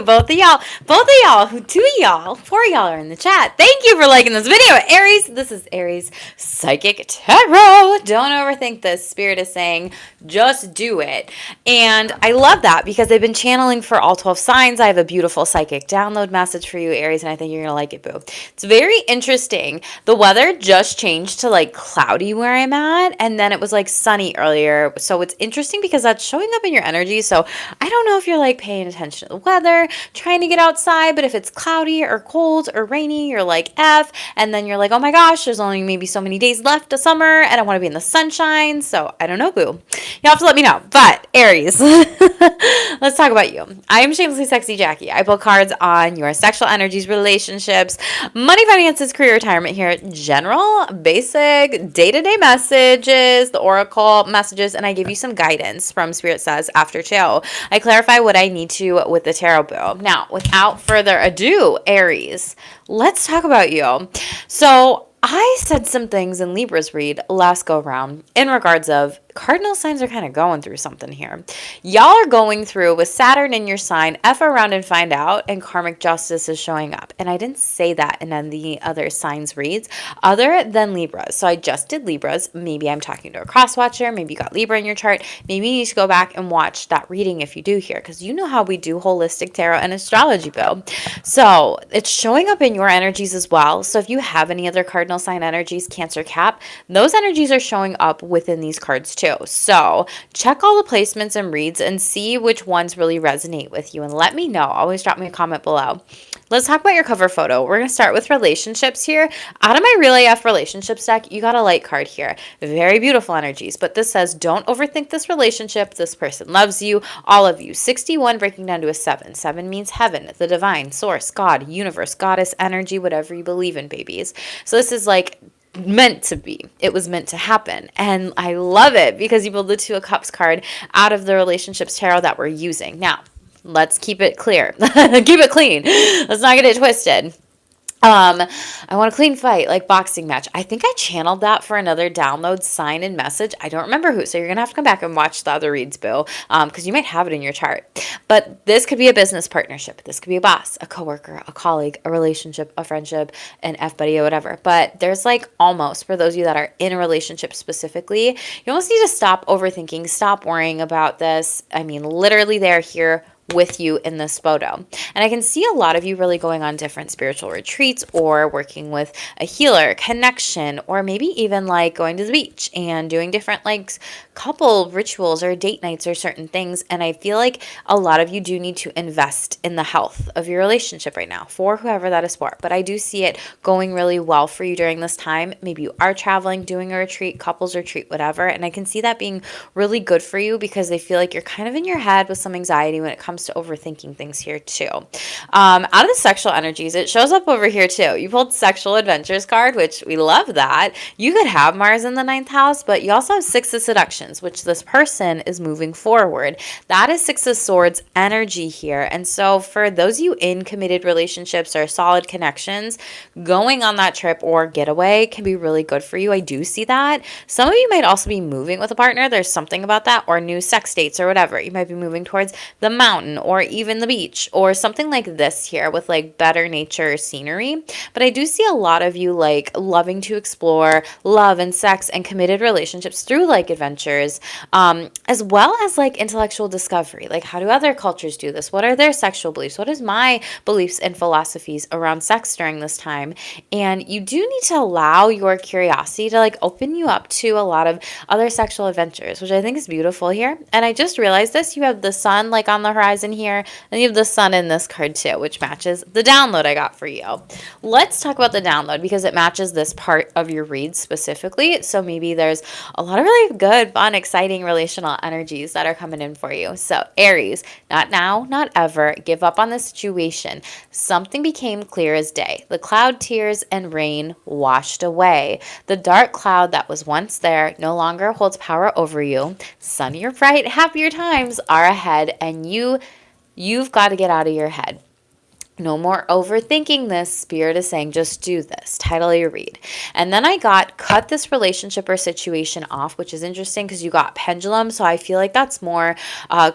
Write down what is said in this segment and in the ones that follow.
Both of y'all, who 2 of y'all, 4 of y'all are in the chat. Thank you for liking this video. Aries, this is Aries Psychic Tarot. Don't overthink this. Spirit is saying, just do it. And I love that because I've been channeling for all 12 signs. I have a beautiful psychic download message for you, Aries, and I think you're going to like it, boo. It's very interesting. The weather just changed to like cloudy where I'm at, and then it was like sunny earlier. So it's interesting because that's showing up in your energy. So I don't know if you're like paying attention to the weather, trying to get outside, but if it's cloudy or cold or rainy, you're like F, and then you're like, oh my gosh, there's only maybe so many days left of summer and I want to be in the sunshine. So I don't know, boo. You'll have to let me know. But Aries, let's talk about you. I am Shamelessly Sexy Jackie. I pull cards on your sexual energies, relationships, money, finances, career, retirement here, general, basic, day-to-day messages, the oracle messages, and I give you some guidance from Spirit Says after tarot. I clarify what I need to with the tarot boo. Now, without further ado, Aries, let's talk about you. So I said some things in Libra's read last go round in regards of cardinal signs are kind of going through something here. Y'all are going through with Saturn in your sign, F around and find out, and karmic justice is showing up. And I didn't say that in any other signs reads other than Libras. So I just did Libras. Maybe I'm talking to a cross watcher. Maybe you got Libra in your chart. Maybe you need to go back and watch that reading if you do here, because you know how we do holistic tarot and astrology, Bill. So it's showing up in your energies as well. So if you have any other cardinal sign energies, Cancer, Cap, those energies are showing up within these cards too. So check all the placements and reads and see which ones really resonate with you and let me know. Always drop me a comment below. Let's talk about your cover photo. We're going to start with relationships here. Out of my Real AF relationships deck, you got a light card here. Very beautiful energies, but this says don't overthink this relationship. This person loves you, all of you. 61 breaking down to a 7. 7 means heaven, the divine, source, God, universe, goddess, energy, whatever you believe in, babies. So this is like meant to be. It was meant to happen. And I love it because you pulled the 2 of Cups card out of the relationships tarot that we're using. Now, let's keep it clear. Keep it clean. Let's not get it twisted. I want a clean fight, like boxing match. I think I channeled that for another download, sign, and message. I don't remember who, so you're going to have to come back and watch the other reads, Bill, because you might have it in your chart. But this could be a business partnership. This could be a boss, a coworker, a colleague, a relationship, a friendship, an F-buddy, or whatever. But there's like almost, for those of you that are in a relationship specifically, you almost need to stop overthinking, stop worrying about this. I mean, literally they're here with you in this photo. And I can see a lot of you really going on different spiritual retreats or working with a healer, connection, or maybe even like going to the beach and doing different like couple rituals or date nights or certain things. And I feel like a lot of you do need to invest in the health of your relationship right now for whoever that is for. But I do see it going really well for you during this time. Maybe you are traveling, doing a retreat, couples retreat, whatever. And I can see that being really good for you because I feel like you're kind of in your head with some anxiety when it comes to overthinking things here too. Out of the sexual energies, it shows up over here too. You pulled Sexual Adventures card, which we love that. You could have Mars in the 9th house, but you also have 6 of Seductions, which this person is moving forward. That is 6 of Swords energy here. And so for those of you in committed relationships or solid connections, going on that trip or getaway can be really good for you. I do see that. Some of you might also be moving with a partner. There's something about that, or new sex dates or whatever. You might be moving towards the mountain or even the beach or something like this here with like better nature scenery. But I do see a lot of you like loving to explore love and sex and committed relationships through like adventures, as well as like intellectual discovery. Like, how do other cultures do this? What are their sexual beliefs? What is my beliefs and philosophies around sex during this time? And you do need to allow your curiosity to like open you up to a lot of other sexual adventures, which I think is beautiful here. And I just realized this, you have the sun like on the horizon here, and you have the sun in this card too, which matches the download I got for you. Let's talk about the download because it matches this part of your read specifically. So maybe there's a lot of really good, fun, exciting relational energies that are coming in for you. So Aries, not now, not ever. Give up on the situation. Something became clear as day. The cloud, tears, and rain washed away. The dark cloud that was once there no longer holds power over you. Sunnier, bright, happier times are ahead, and you've got to get out of your head. No more overthinking this. Spirit is saying, just do this. Title of your read. And then I got cut this relationship or situation off, which is interesting because you got pendulum. So I feel like that's more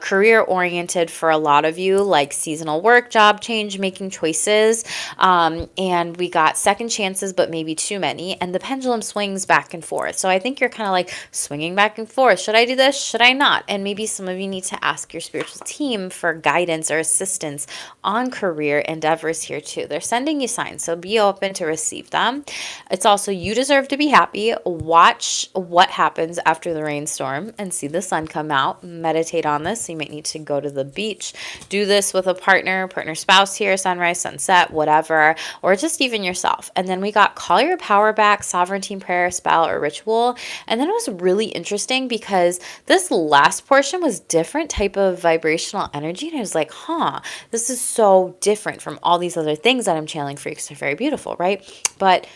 career oriented for a lot of you, like seasonal work, job change, making choices. And we got second chances, but maybe too many. And the pendulum swings back and forth. So I think you're kind of like swinging back and forth. Should I do this? Should I not? And maybe some of you need to ask your spiritual team for guidance or assistance on career endeavors here too. They're sending you signs, so be open to receive them. It's also, you deserve to be happy. Watch what happens after the rainstorm and see the sun come out. Meditate on this. So you might need to go to the beach. Do this with a partner, spouse here, sunrise, sunset, whatever, or just even yourself. And then we got call your power back, sovereignty prayer, spell, or ritual. And then it was really interesting because this last portion was different type of vibrational energy. And I was like, this is so different from all these other things that I'm channeling for you because they're very beautiful, right? But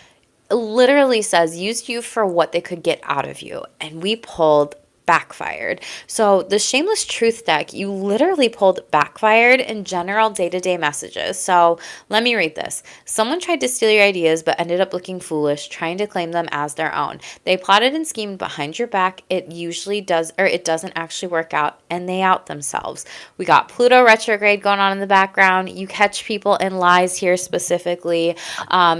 it literally says, use you for what they could get out of you. And we pulled backfired. So the Shameless Truth deck, you literally pulled backfired in general day-to-day messages. So let me read this. Someone tried to steal your ideas but ended up looking foolish, trying to claim them as their own. They plotted and schemed behind your back. It usually does, or it doesn't actually work out, and they out themselves. We got Pluto retrograde going on in the background. You catch people in lies here specifically.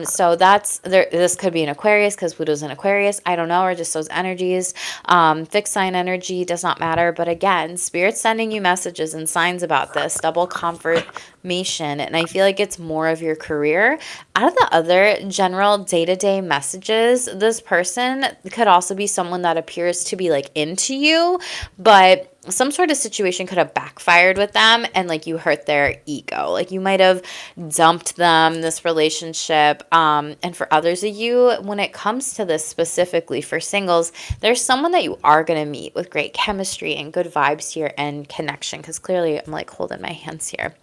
So that's there. This could be an Aquarius because Pluto's in Aquarius. I don't know, or just those energies. Fixed sign energy does not matter. But again, Spirit's sending you messages and signs about this. Double confirmation. And I feel like it's more of your career. Out of the other general day-to-day messages, this person could also be someone that appears to be like into you, but some sort of situation could have backfired with them and like you hurt their ego. Like you might have dumped them, this relationship. And for others of you, when it comes to this specifically for singles, there's someone that you are going to meet with great chemistry and good vibes here and connection. Because clearly I'm like holding my hands here.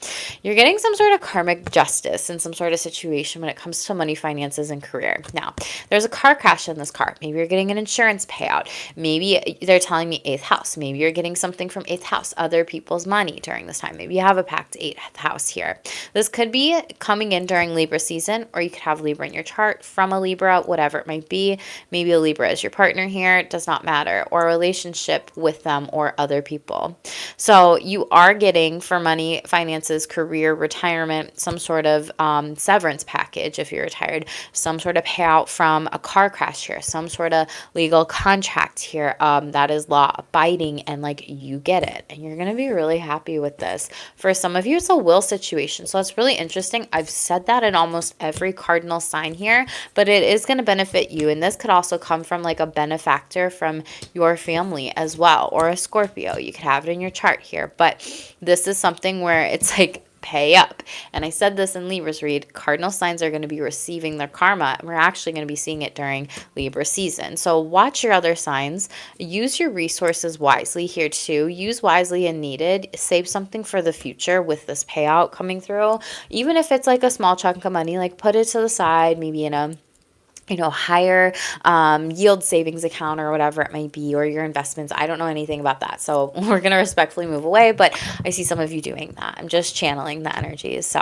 You're getting some sort of karmic justice in some sort of situation when it comes to money, finances, and career. Now, there's a car crash in this car. Maybe you're getting an insurance payout. Maybe they're telling me 8th house. Maybe you're getting something from 8th house, other people's money during this time. Maybe you have a packed 8th house here. This could be coming in during Libra season, or you could have Libra in your chart from a Libra, whatever it might be. Maybe a Libra is your partner here. It does not matter. Or a relationship with them or other people. So you are getting for money, finances, career, retirement, some sort of severance package if you're retired, some sort of payout from a car crash here, some sort of legal contract here that is law abiding, and like you get it and you're going to be really happy with this. For some of you, it's a will situation. So it's really interesting. I've said that in almost every cardinal sign here, but it is going to benefit you. And this could also come from like a benefactor from your family as well, or a Scorpio. You could have it in your chart here, but this is something where it's like pay up. And I said this in Libra's read, cardinal signs are going to be receiving their karma, and we're actually going to be seeing it during Libra season. So watch your other signs, use your resources wisely here too, use wisely and needed, save something for the future with this payout coming through. Even if it's like a small chunk of money, like put it to the side, maybe in a higher yield savings account or whatever it might be, or your investments. I don't know anything about that. So we're going to respectfully move away, but I see some of you doing that. I'm just channeling the energies. So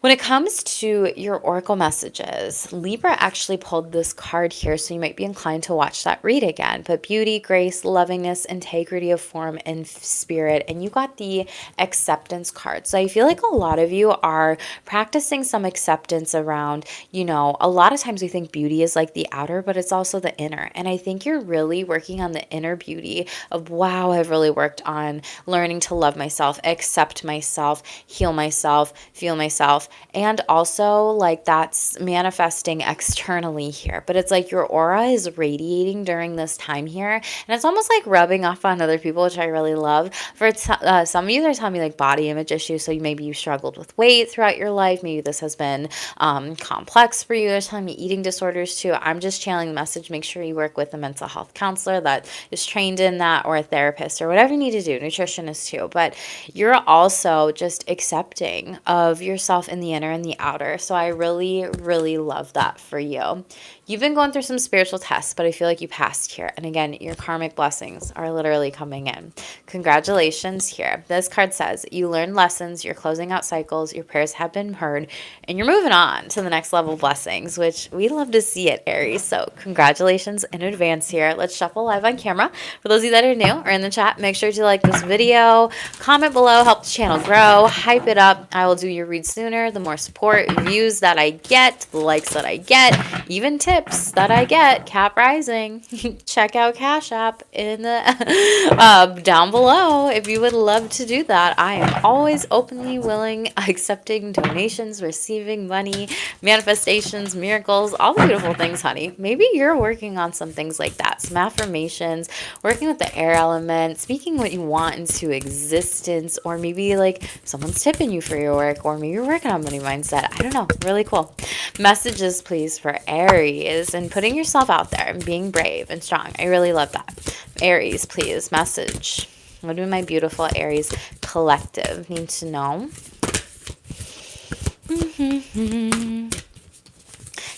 when it comes to your oracle messages, Libra actually pulled this card here, so you might be inclined to watch that read again. But beauty, grace, lovingness, integrity of form and spirit, and you got the acceptance card. So I feel like a lot of you are practicing some acceptance around, a lot of times we think beauty is like the outer, but it's also the inner. And I think you're really working on the inner beauty of, wow, I've really worked on learning to love myself, accept myself, heal myself, feel myself. And also like that's manifesting externally here, but it's like your aura is radiating during this time here, and it's almost like rubbing off on other people, which I really love. For some of you, they're telling me like body image issues, so maybe you struggled with weight throughout your life, maybe this has been complex for you. They're telling me eating disorders too. I'm just channeling the message, make sure you work with a mental health counselor that is trained in that, or a therapist, or whatever you need to do, nutritionist too. But you're also just accepting of yourself in and the inner and the outer. So I really, really love that for you. You've been going through some spiritual tests, but I feel like you passed here. And again, your karmic blessings are literally coming in. Congratulations here. This card says you learned lessons, you're closing out cycles, your prayers have been heard, and you're moving on to the next level blessings, which we love to see it, Aries. So congratulations in advance here. Let's shuffle live on camera. For those of you that are new or in the chat, make sure to like this video, comment below, help the channel grow, hype it up. I will do your read sooner. The more support, views that I get, the likes that I get, even tips that I get, Cap Rising. Check out Cash App in the down below if you would love to do that. I am always openly willing, accepting donations, receiving money, manifestations, miracles, all the beautiful things, honey. Maybe you're working on some things like that, some affirmations, working with the air element, speaking what you want into existence, or maybe like someone's tipping you for your work, or maybe you're working on money mindset. I don't know. Really cool. Messages, please, for Aries, and putting yourself out there and being brave and strong. I really love that. Aries, please, message. What do my beautiful Aries collective need to know?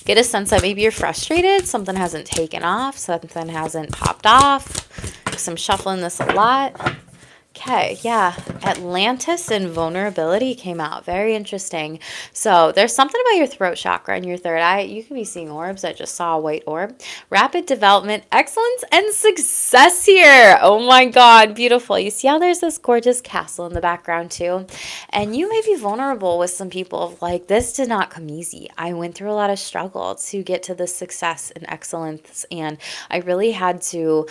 Get a sense that maybe you're frustrated, something hasn't taken off, something hasn't popped off. Because I'm shuffling this a lot. Okay, yeah, Atlantis and vulnerability came out. Very interesting. So there's something about your throat chakra and your third eye. You could be seeing orbs. I just saw a white orb. Rapid development, excellence, and success here. Oh my God, beautiful. You see how there's this gorgeous castle in the background too? And you may be vulnerable with some people. Like, this did not come easy. I went through a lot of struggle to get to this success and excellence, and I really had to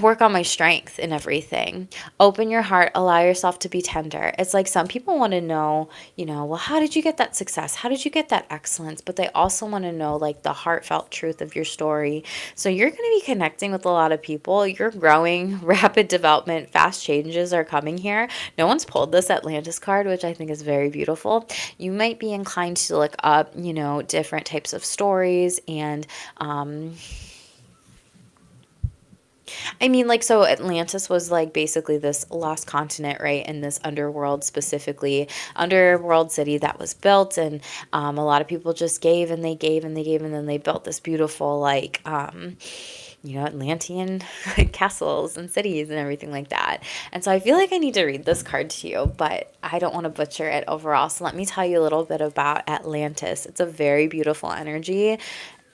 work on my strength and everything. Open your heart, allow yourself to be tender. It's like some people want to know, well, how did you get that success? How did you get that excellence? But they also want to know like the heartfelt truth of your story. So you're going to be connecting with a lot of people. You're growing, rapid development, fast changes are coming here. No one's pulled this Atlantis card, which I think is very beautiful. You might be inclined to look up, different types of stories and, so Atlantis was like basically this lost continent, right? In this underworld, specifically underworld city that was built, and a lot of people just gave and they gave and they gave, and then they built this beautiful Atlantean castles and cities and everything like that. And so I feel like I need to read this card to you, but I don't want to butcher it overall. So let me tell you a little bit about Atlantis. It's a very beautiful energy.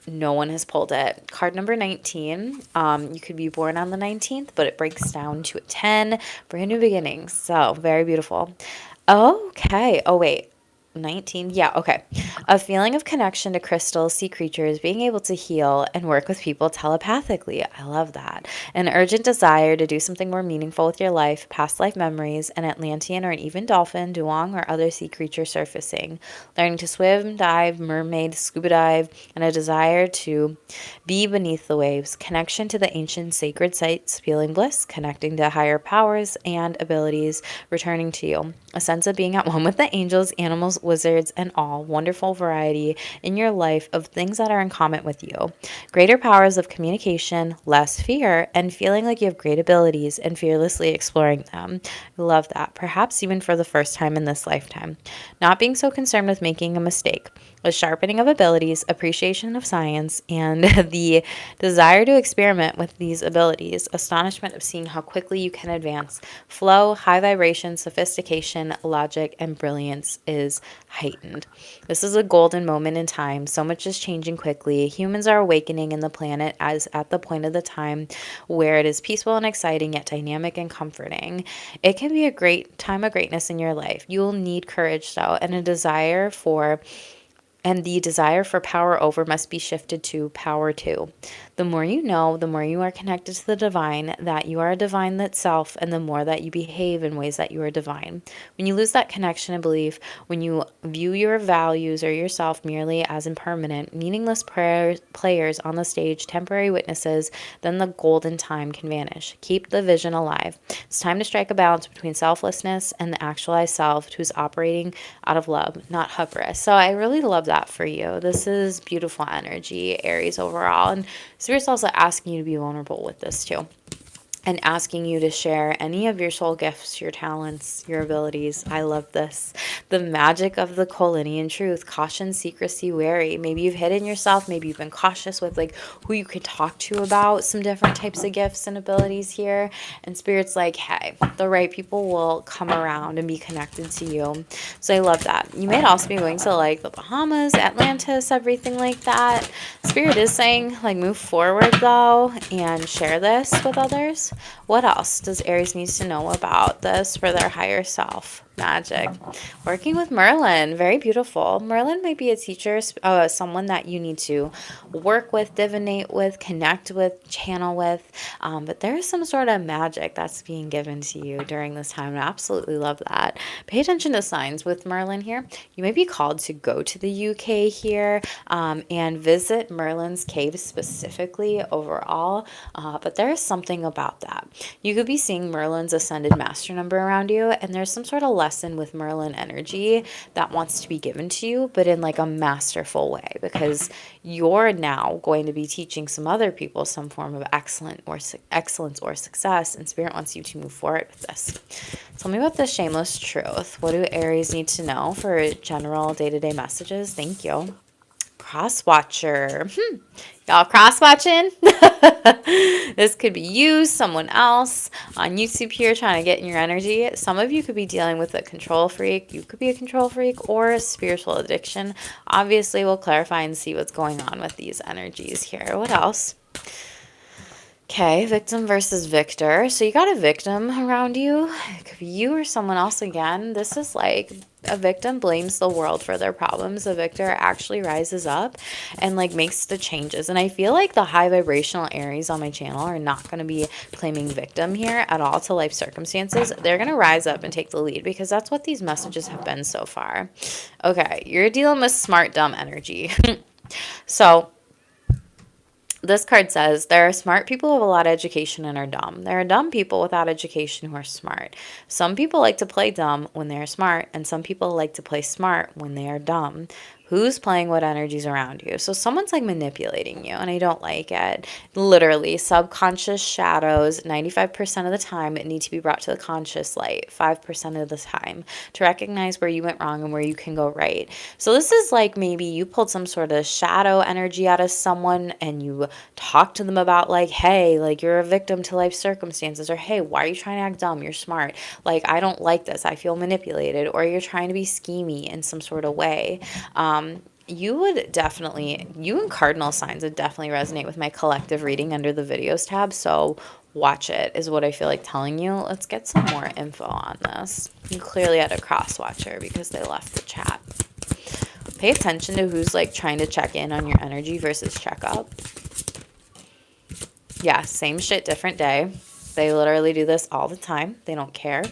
No one has pulled it. Card number 19. You could be born on the 19th, but it breaks down to a 10. Brand new beginnings. So very beautiful. Okay. Oh, wait. 19. Yeah. Okay. A feeling of connection to crystals, sea creatures, being able to heal and work with people telepathically. I love that. An urgent desire to do something more meaningful with your life, past life memories, an Atlantean or an even dolphin, duong, or other sea creature surfacing. Learning to swim, dive, mermaid, scuba dive, and a desire to be beneath the waves. Connection to the ancient sacred sites, feeling bliss, connecting to higher powers and abilities returning to you. A sense of being at one with the angels, animals, wizards, and all. Wonderful variety in your life of things that are in common with you. Greater powers of communication, less fear, and feeling like you have great abilities and fearlessly exploring them. I love that. Perhaps even for the first time in this lifetime. Not being so concerned with making a mistake. A sharpening of abilities, appreciation of science, and the desire to experiment with these abilities. Astonishment of seeing how quickly you can advance. Flow, high vibration, sophistication, logic, and brilliance is heightened. This is a golden moment in time. So much is changing quickly. Humans are awakening, and the planet is at the point of the time where it is peaceful and exciting, yet dynamic and comforting. It can be a great time of greatness in your life. You will need courage, though, and the desire for power over must be shifted to power to. The more you know, the more you are connected to the divine, that you are a divine itself, and the more that you behave in ways that you are divine. When you lose that connection and belief, when you view your values or yourself merely as impermanent, meaningless players on the stage, temporary witnesses, then the golden time can vanish. Keep the vision alive. It's time to strike a balance between selflessness and the actualized self who's operating out of love, not hubris. So I really love that for you. This is beautiful energy, Aries, overall. And Spirit's also asking you to be vulnerable with this too. and asking you to share any of your soul gifts, your talents, your abilities. I love this. The magic of the Colinian truth. Caution, secrecy, wary. Maybe you've hidden yourself. Maybe you've been cautious with like who you could talk to about some different types of gifts and abilities here. And Spirit's like, hey, the right people will come around and be connected to you. So I love that. You might also be going to like the Bahamas, Atlantis, everything like that. Spirit is saying like move forward though and share this with others. What else does Aries needs to know about this for their higher self? Magic. Working with Merlin. Very beautiful. Merlin might be a teacher, someone that you need to work with, divinate with, connect with, channel with. But there is some sort of magic that's being given to you during this time. I absolutely love that. Pay attention to signs with Merlin here. You may be called to go to the UK here and visit Merlin's cave specifically overall. But there is something about that. You could be seeing Merlin's ascended master number around you, and there's some sort of lesson with Merlin energy that wants to be given to you, but in like a masterful way, because you're now going to be teaching some other people some form of excellence or success, and Spirit wants you to move forward with this. Tell me about the shameless truth. What do Aries need to know for general day-to-day messages? Thank you. Cross-watcher. Y'all cross-watching? This could be you, someone else on YouTube here trying to get in your energy. Some of you could be dealing with a control freak. You could be a control freak or a spiritual addiction. Obviously, we'll clarify and see what's going on with these energies here. What else? Okay, victim versus victor. So you got a victim around you. It could be you or someone else again. This is like a victim blames the world for their problems. A victor actually rises up and like makes the changes. And I feel like the high vibrational Aries on my channel are not going to be claiming victim here at all to life circumstances. They're going to rise up and take the lead because that's what these messages have been so far. Okay, you're dealing with smart, dumb energy. So this card says there are smart people who have a lot of education and are dumb. There are dumb people without education who are smart. Some people like to play dumb when they are smart, and some people like to play smart when they are dumb. Who's playing what energies around you? So someone's like manipulating you, and I don't like it. Literally, subconscious shadows, 95% of the time, need to be brought to the conscious light, 5% of the time, to recognize where you went wrong and where you can go right. So this is like maybe you pulled some sort of shadow energy out of someone and you talked to them about like, hey, like you're a victim to life circumstances, or hey, why are you trying to act dumb? You're smart. Like, I don't like this. I feel manipulated. Or you're trying to be schemy in some sort of way. You would definitely, you and cardinal signs would definitely resonate with my collective reading under the videos tab. So watch it is what I feel like telling you. Let's get some more info on this. You clearly had a cross watcher because they left the chat. Pay attention to who's like trying to check in on your energy versus check up. Yeah, same shit, different day. They literally do this all the time. They don't care.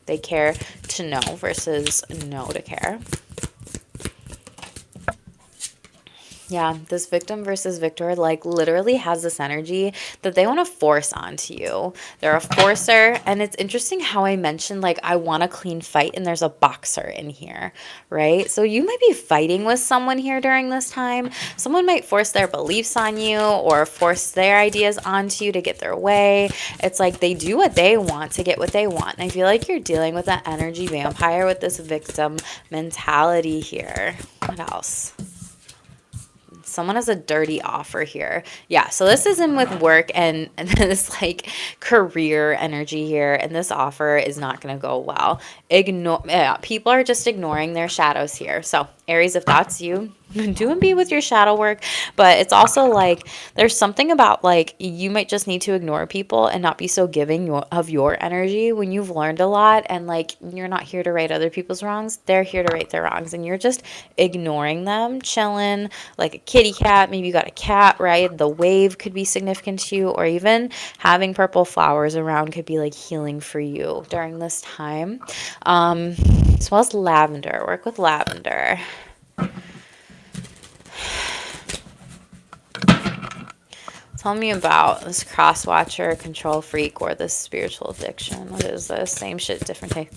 They care to know versus know to care. Yeah, this victim versus victor like literally has this energy that they want to force onto you. They're a forcer, and it's interesting how I mentioned like I want a clean fight and there's a boxer in here, right? So you might be fighting with someone here during this time. Someone might force their beliefs on you or force their ideas onto you to get their way. It's like they do what they want to get what they want. And I feel like you're dealing with that energy vampire with this victim mentality here. What else? Someone has a dirty offer here. Yeah, so this is in with work and this like career energy here, and this offer is not going to go well. People are just ignoring their shadows here. So Aries, if that's you, do and be with your shadow work. But it's also like there's something about like you might just need to ignore people and not be so giving of your energy when you've learned a lot, and like you're not here to right other people's wrongs. They're here to right their wrongs, and you're just ignoring them, chilling like a kitty cat. Maybe you got a cat, right? The wave could be significant to you, or even having purple flowers around could be like healing for you during this time. As well as lavender. Work with lavender. Tell me about this cross-watcher, control freak, or this spiritual addiction. What is this? Same shit, different day.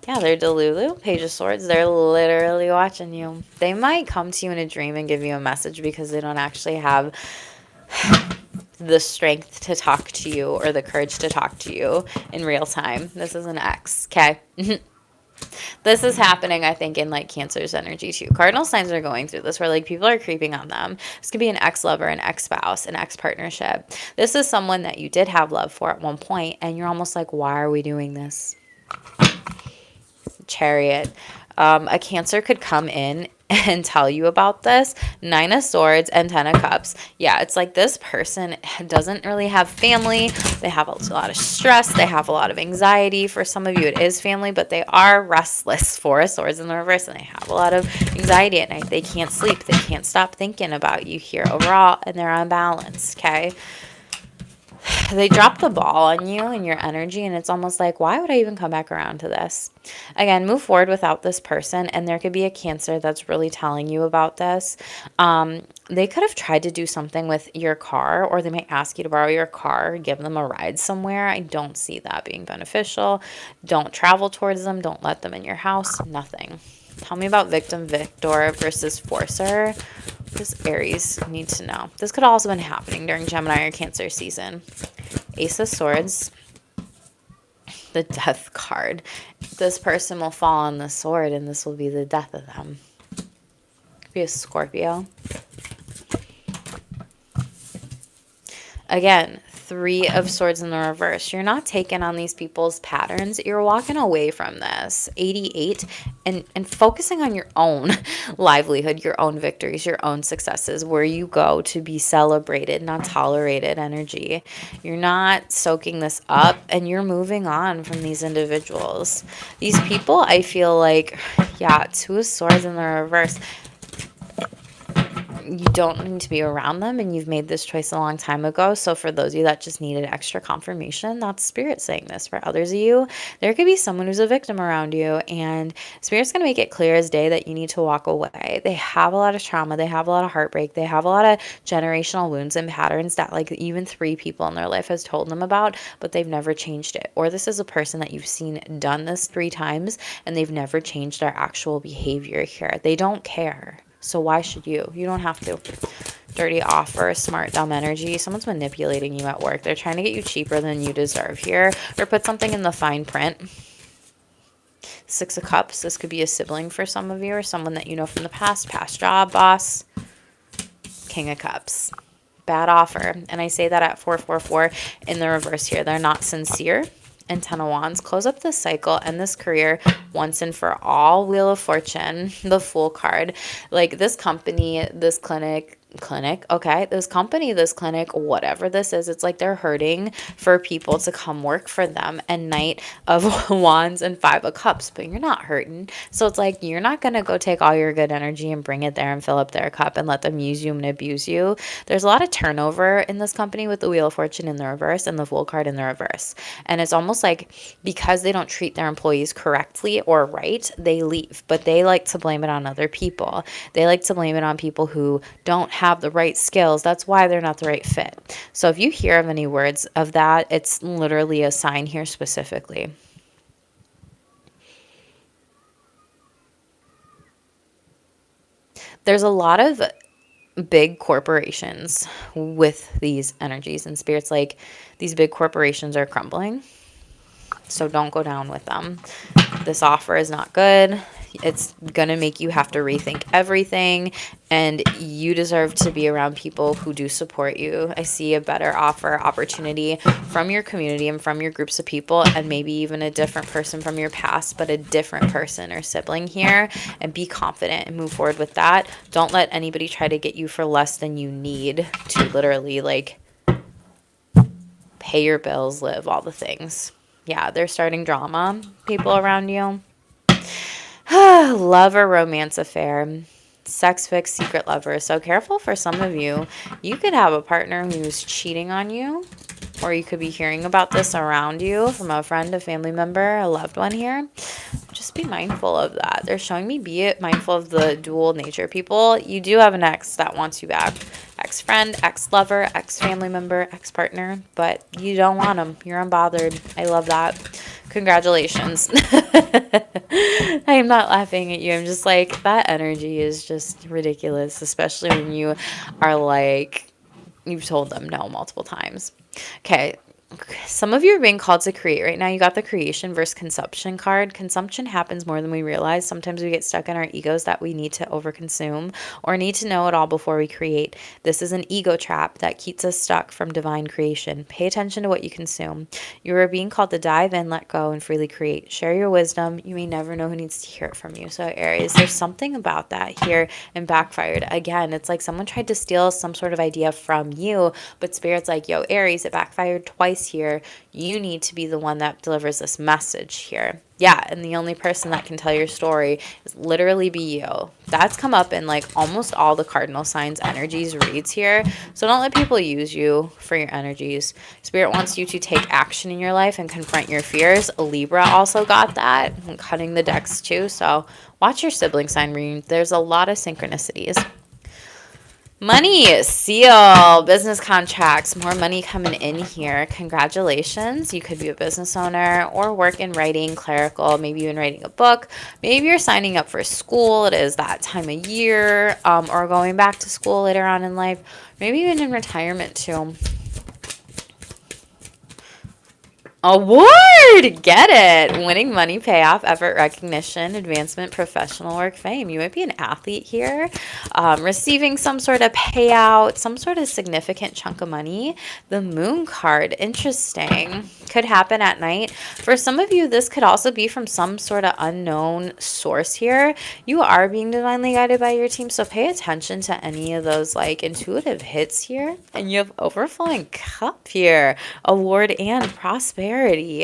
Yeah, they're Delulu, Page of Swords. They're literally watching you. They might come to you in a dream and give you a message because they don't actually have the strength to talk to you or the courage to talk to you in real time. This is an ex, okay? This is happening, I think, in like Cancer's energy too. Cardinal signs are going through this where like people are creeping on them. This could be an ex-lover, an ex-spouse, an ex-partnership. This is someone that you did have love for at one point, and you're almost like, why are we doing this? Chariot. A Cancer could come in and tell you about this. 9 of Swords and 10 of Cups. Yeah, it's like this person doesn't really have family. They have a lot of stress. They have a lot of anxiety. For some of you, it is family, but they are restless. 4 of Swords in the reverse, and they have a lot of anxiety at night. They can't sleep. They can't stop thinking about you here overall, and they're unbalanced, okay? They drop the ball on you and your energy, and it's almost like, why would I even come back around to this? Again, move forward without this person, and there could be a Cancer that's really telling you about this. They could have tried to do something with your car, or they might ask you to borrow your car, give them a ride somewhere. I don't see that being beneficial. Don't travel towards them. Don't let them in your house. Nothing. Tell me about victim victor versus forcer. What does Aries need to know? This could also have been happening during Gemini or Cancer season. Ace of Swords. The Death card. This person will fall on the sword, and this will be the death of them. Could be a Scorpio. Again, 3 of Swords in the reverse. You're not taking on these people's patterns. You're walking away from this. 88 and focusing on your own livelihood, your own victories, your own successes, where you go to be celebrated, not tolerated energy. You're not soaking this up, and you're moving on from these individuals. These people, I feel like, yeah, 2 of Swords in the reverse. You don't need to be around them, and you've made this choice a long time ago. So for those of you that just needed extra confirmation, that's Spirit saying this. For others of you, there could be someone who's a victim around you, and Spirit's going to make it clear as day that you need to walk away. They have a lot of trauma. They have a lot of heartbreak. They have a lot of generational wounds and patterns that like even 3 people in their life has told them about, but they've never changed it. Or this is a person that you've seen done this 3 times, and they've never changed their actual behavior here. They don't care. So why should you? You don't have to. Dirty offer, smart, dumb energy. Someone's manipulating you at work. They're trying to get you cheaper than you deserve here, or put something in the fine print. 6 of Cups. This could be a sibling for some of you, or someone that you know from the past job, boss. King of Cups. Bad offer. And I say that at 444 in the reverse here. They're not sincere. And 10 of Wands. Close up this cycle and this career once and for all. Wheel of Fortune, the Fool card. Like this company, this clinic, okay, this company, this clinic, whatever this is, it's like they're hurting for people to come work for them. And Knight of Wands and 5 of Cups, but you're not hurting. So it's like you're not going to go take all your good energy and bring it there and fill up their cup and let them use you and abuse you. There's a lot of turnover in this company with the Wheel of Fortune in the reverse and the Fool card in the reverse. And it's almost like because they don't treat their employees correctly or right, they leave. But they like to blame it on other people. They like to blame it on people who don't have the right skills. That's why they're not the right fit. So if you hear of any words of that, it's literally a sign here specifically. There's a lot of big corporations with these energies and spirits. Like these big corporations are crumbling. So don't go down with them. This offer is not good. It's going to make you have to rethink everything, and you deserve to be around people who do support you. I see a better offer, opportunity from your community and from your groups of people, and maybe even a different person from your past, but a different person or sibling here, and be confident and move forward with that. Don't let anybody try to get you for less than you need to literally like pay your bills, live, all the things. Yeah, they're starting drama, people around you. Love or romance affair. Sex fix, secret lover. So careful for some of you. You could have a partner who's cheating on you, or you could be hearing about this around you from a friend, a family member, a loved one here. Just be mindful of that. They're showing me be it mindful of the dual nature people. You do have an ex that wants you back. Ex-friend, ex-lover, ex-family member, ex-partner, but you don't want them. You're unbothered. I love that. Congratulations. I am not laughing at you. I'm just like, that energy is just ridiculous, especially when you are like You've told them no multiple times. Okay. Some of you are being called to create right now. You got the creation versus consumption card. Consumption happens more than we realize. Sometimes we get stuck in our egos that we need to overconsume or need to know it all before we create. This is an ego trap that keeps us stuck from divine creation. Pay attention to what you consume. You are being called to dive in, let go, and freely create. Share your wisdom. You may never know who needs to hear it from you. So Aries, there's something about that here and backfired. Again, it's like someone tried to steal some sort of idea from you, but Spirit's like, yo, Aries, it backfired twice here. You need to be the one that delivers this message here. Yeah, and the only person that can tell your story is literally be you. That's come up in like almost all the cardinal signs energies reads here. So don't let people use you for your energies. Spirit wants you to take action in your life and confront your fears. Libra also got that. I'm cutting the decks too. So watch your sibling sign reading. There's a lot of synchronicities. Money, seal, business contracts, more money coming in here. Congratulations. You could be a business owner or work in writing, clerical, maybe even writing a book. Maybe you're signing up for school. It is that time of year, or going back to school later on in life. Maybe even in retirement too. Award! Get it! Winning money, payoff, effort, recognition, advancement, professional work, fame. You might be an athlete here, receiving some sort of payout, some sort of significant chunk of money. The moon card, interesting. Could happen at night. For some of you, this could also be from some sort of unknown source here. You are being divinely guided by your team, so pay attention to any of those like intuitive hits here. And you have overflowing cup here. Award and prosperity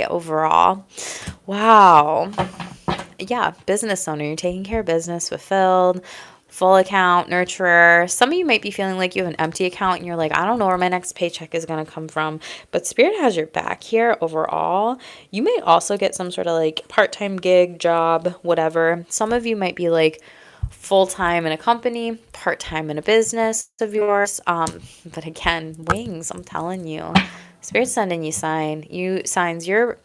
overall. Wow. Yeah, business owner. You're taking care of business, fulfilled, full account, nurturer. Some of you might be feeling like you have an empty account and you're like, I don't know where my next paycheck is going to come from. But Spirit has your back here overall. You may also get some sort of like part-time gig, job, whatever. Some of you might be like full-time in a company, part-time in a business of yours. But again, wings, I'm telling you. Spirit's sending you signs. You're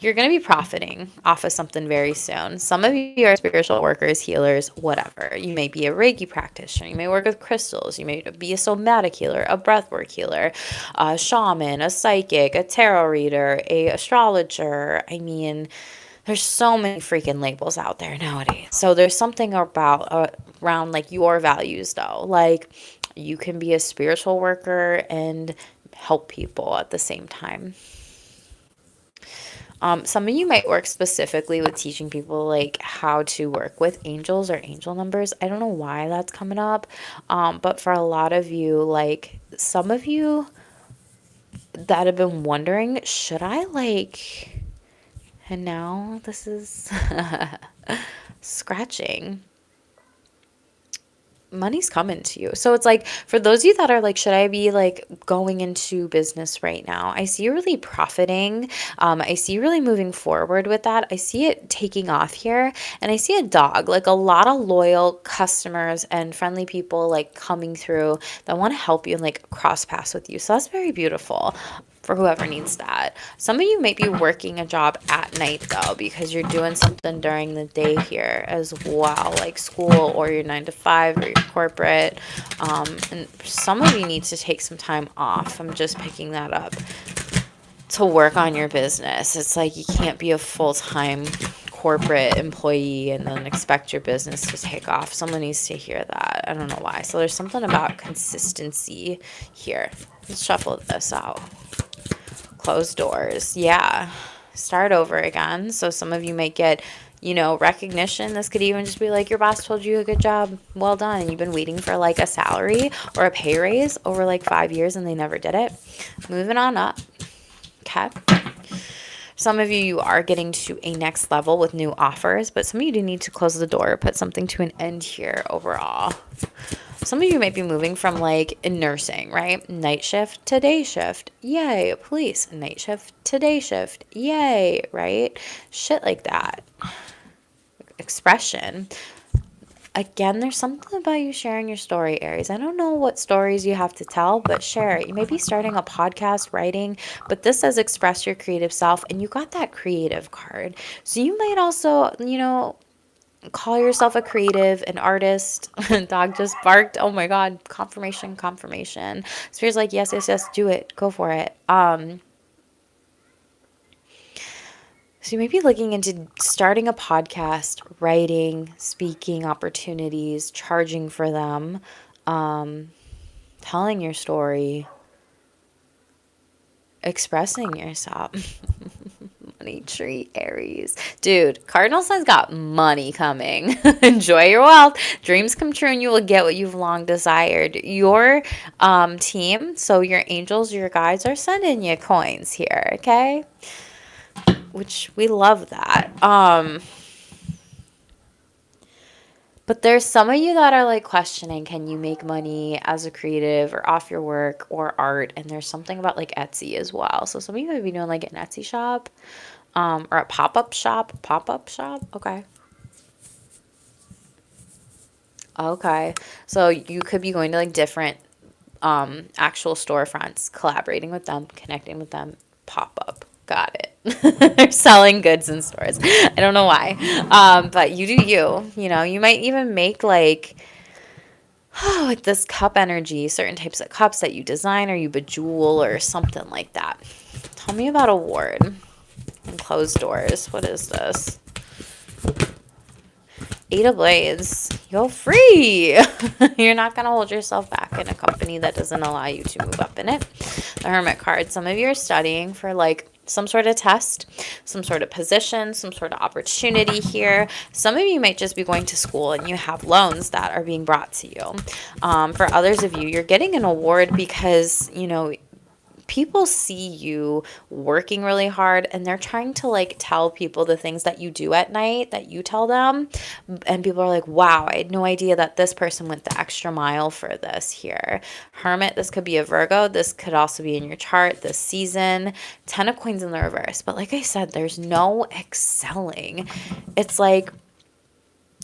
going to be profiting off of something very soon. Some of you are spiritual workers, healers, whatever. You may be a Reiki practitioner. You may work with crystals. You may be a somatic healer, a breathwork healer, a shaman, a psychic, a tarot reader, a astrologer. I mean, there's so many freaking labels out there nowadays. So there's something about around like your values though. Like you can be a spiritual worker and help people at the same time. Some of you might work specifically with teaching people like how to work with angels or angel numbers. I don't know why that's coming up. But for a lot of you, like some of you that have been wondering, should I like, and now this is scratching. Money's coming to you. So it's like for those of you that are like, should I be like going into business right now? I see you really profiting. I see you really moving forward with that. I see it taking off here. And I see a dog, like a lot of loyal customers and friendly people like coming through that want to help you and like cross paths with you. So that's very beautiful for whoever needs that. Some of you might be working a job at night though, because you're doing something during the day here as well, like school or your 9 to 5 or your corporate. And some of you need to take some time off. I'm just picking that up to work on your business. It's like you can't be a full-time corporate employee and then expect your business to take off. Someone needs to hear that. I don't know why. So there's something about consistency here. Let's shuffle this out. Closed doors. Yeah. Start over again. So some of you might get, recognition. This could even just be like your boss told you a good job. Well done. And you've been waiting for like a salary or a pay raise over like 5 years and they never did it. Moving on up. Okay. Some of you are getting to a next level with new offers, but some of you do need to close the door, put something to an end here overall. Some of you might be moving from like in nursing, right? Night shift to day shift. Yay. Police. Night shift to day shift. Yay. Right? Shit like that. Expression. Again, there's something about you sharing your story, Aries. I don't know what stories you have to tell, but share it. You may be starting a podcast, writing, but this says express your creative self, and you got that creative card. So you might also, call yourself a creative, an artist. Dog just barked. Oh my God. Confirmation, confirmation. Spirit's like, yes, yes, yes, do it. Go for it. So you may be looking into starting a podcast, writing, speaking opportunities, charging for them, telling your story, expressing yourself. Money tree, Aries. Dude, cardinal signs got money coming. Enjoy your wealth. Dreams come true and you will get what you've long desired. Your team, so your angels, your guides are sending you coins here, okay? Which we love that. But there's some of you that are like questioning, can you make money as a creative or off your work or art? And there's something about like Etsy as well. So some of you might be doing like an Etsy shop, or a pop-up shop. Pop-up shop? Okay. Okay. So you could be going to like different actual storefronts, collaborating with them, connecting with them, pop-up. Got it. They're selling goods in stores. I don't know why. But you do you. You know, you might even make like, oh, with this cup energy, certain types of cups that you design or you bejewel or something like that. Tell me about a ward and closed doors. What is this? Eight of Blades. You're free. You're not going to hold yourself back in a company that doesn't allow you to move up in it. The Hermit card. Some of you are studying for like some sort of test, some sort of position, some sort of opportunity here. Some of you might just be going to school and you have loans that are being brought to you. For others of you, you're getting an award because, you know, people see you working really hard and they're trying to like tell people the things that you do at night that you tell them, and people are like, wow, I had no idea that this person went the extra mile for this here. Hermit, this could be a Virgo, this could also be in your chart this season. 10 of Coins in the reverse, but like I said, there's no excelling. It's like,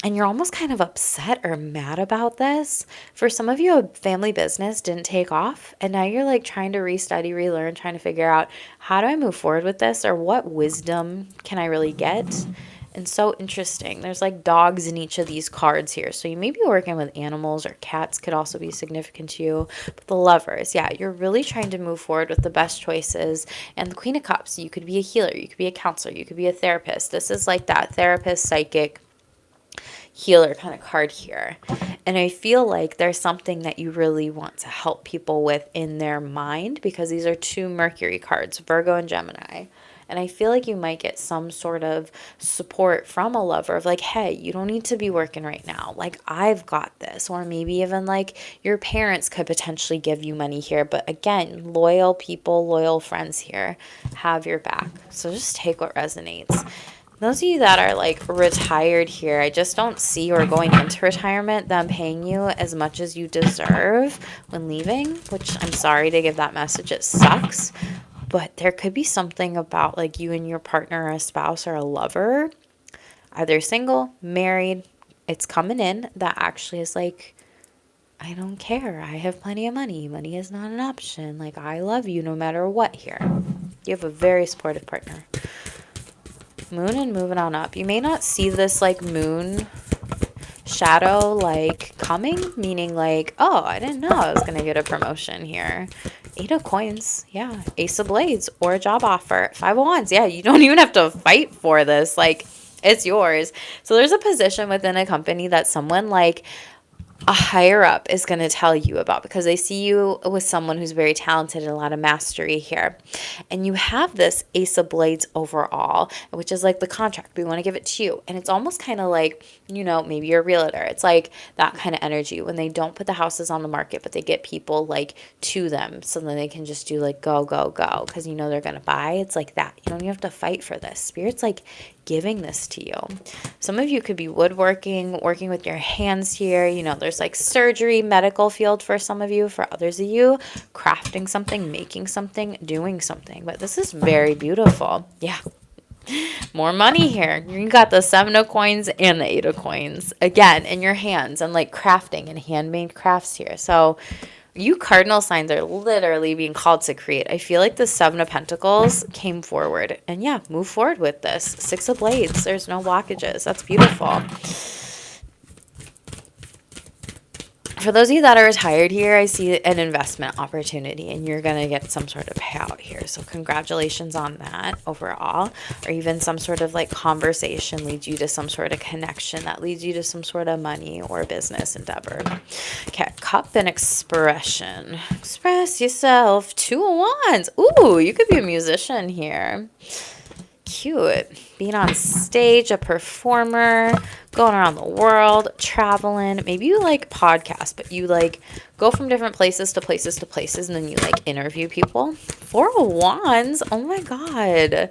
and you're almost kind of upset or mad about this. For some of you, a family business didn't take off, and now you're like trying to restudy, relearn, trying to figure out, how do I move forward with this, or what wisdom can I really get? And so interesting. There's like dogs in each of these cards here. So you may be working with animals, or cats could also be significant to you. But the Lovers, yeah, you're really trying to move forward with the best choices. And the Queen of Cups, you could be a healer, you could be a counselor, you could be a therapist. This is like that therapist, psychic, healer kind of card here. And I feel like there's something that you really want to help people with in their mind, because these are two Mercury cards, Virgo and Gemini. And I feel like you might get some sort of support from a lover of like, hey, you don't need to be working right now. Like, I've got this. Or maybe even like your parents could potentially give you money here. But again, loyal people, loyal friends here have your back. So just take what resonates. Those of you that are like retired here, I just don't see, or going into retirement, them paying you as much as you deserve when leaving, which I'm sorry to give that message. It sucks. But there could be something about like you and your partner or a spouse or a lover, either single, married, it's coming in, that actually is like, I don't care. I have plenty of money. Money is not an option. Like, I love you no matter what here. You have a very supportive partner. Moon and moving on up. You may not see this like moon shadow like coming, meaning like, oh, I didn't know I was going to get a promotion here. 8 of Coins. Yeah. Ace of Blades or a job offer. 5 of Wands. Yeah. You don't even have to fight for this. Like, it's yours. So there's a position within a company that someone like a higher up is going to tell you about, because they see you with someone who's very talented and a lot of mastery here. And you have this Ace of Blades overall, which is like the contract. We want to give it to you. And it's almost kind of like, you know, maybe you're a realtor. It's like that kind of energy when they don't put the houses on the market, but they get people like to them. So then they can just do like go, go, go, because you know they're going to buy. It's like that. You don't even have to fight for this. Spirit's like giving this to you. Some of you could be woodworking, working with your hands here. You know, there's like surgery, medical field for some of you. For others of you, crafting something, making something, doing something. But this is very beautiful. Yeah. More money here. You got the 7 of Coins and the 8 of Coins again in your hands, and like crafting and handmade crafts here. So you cardinal signs are literally being called to create. I feel like the 7 of Pentacles came forward, and yeah, move forward with this. 6 of Blades. There's no blockages. That's beautiful. For those of you that are retired here, I see an investment opportunity and you're going to get some sort of payout here. So congratulations on that overall. Or even some sort of like conversation leads you to some sort of connection that leads you to some sort of money or business endeavor. Okay, cup and expression. Express yourself. 2 of Wands. Ooh, you could be a musician here. Cute. Being on stage, a performer, going around the world, traveling. Maybe you like podcasts, but you like go from different places to places to places, and then you like interview people. 4 of Wands. Oh my God.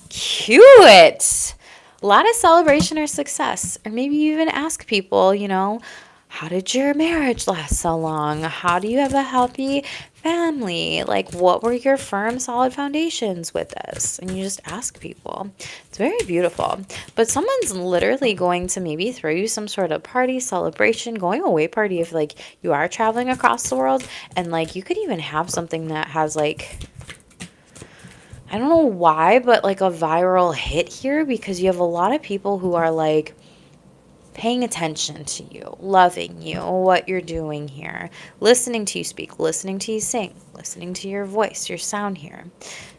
Cute. A lot of celebration or success. Or maybe you even ask people, you know, how did your marriage last so long? How do you have a healthy family? Like, what were your firm, solid foundations with this? And you just ask people. It's very beautiful. But someone's literally going to maybe throw you some sort of party, celebration, going away party if, like, you are traveling across the world. And, like, you could even have something that has, like, I don't know why, but, like, a viral hit here because you have a lot of people who are, like, paying attention to you, loving you, what you're doing here, listening to you speak, listening to you sing, listening to your voice, your sound here.